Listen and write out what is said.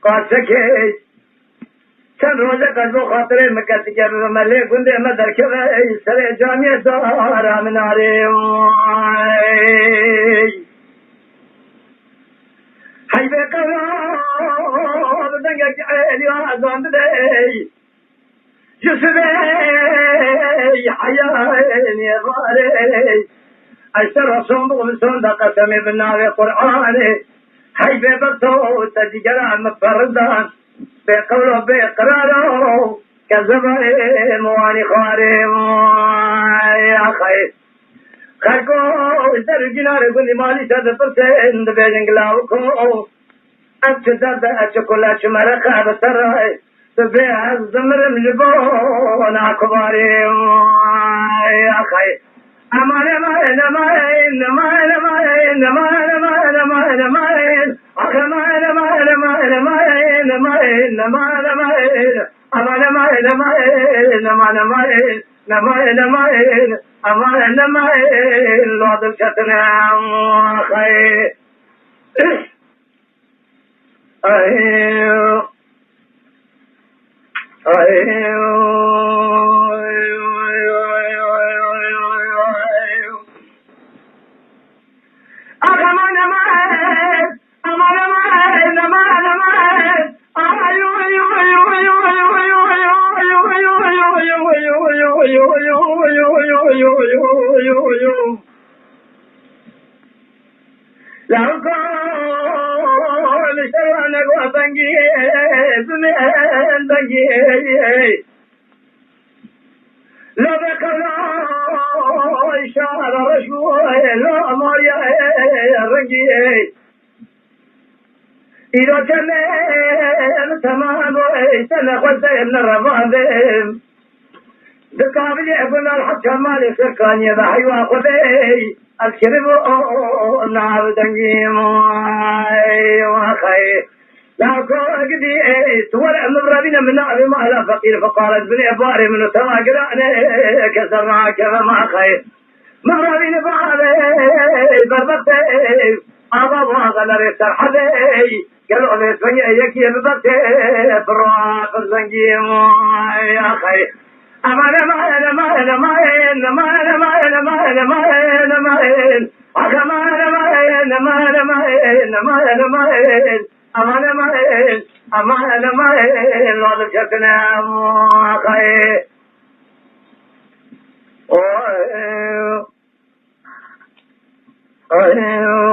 قاسكي كان روزك ازو خاطري مكتك ملي كنت مدر كذا سري جامية دارا من علي حي بقرا بدنك عيلي وعزان بدي جسدي حياني غالي أشتر صندوق بصندق قسمي بالنار قرآني حي ببطو تجرى مفردان بقوله بإقراره كذبه مواني خاري يا خير خلقو در جنار كل مالي شد فرسين بيجنگ لاوكو أبتداد أشكل أشمر خاب سراي تبيع الزمر مجبون عكباري يا خير أمان أمان أمان أمان أمان أمان أمان أمان أمان أمان أمان أمان أمان أمان أمان أمان أمان أمان أمان نمان نمان أمان نمان لوضع شتنا خير أيوه إذا كان تمام وإيسان خلصة من الرمادم بقابل يقول الحق مالي سكان يضحي وأخذي الكرب نار دنجيم وخير لكن قدي تولى مبربين من نعم على فقير فقالت بني أباري من تواقراني كسرنا كذا ما خير مبربين باري بربطي أبابا غلر سرحبي قالوا لي سنيا يكي ببطي براق الزنجيم يا خير أمان أمان أمان أمان أمان أمان أمان أمان أمان أمان أمان أمان أمان أمان أمان أمان أمان أمان أمان لوضع شكنا خير أيوه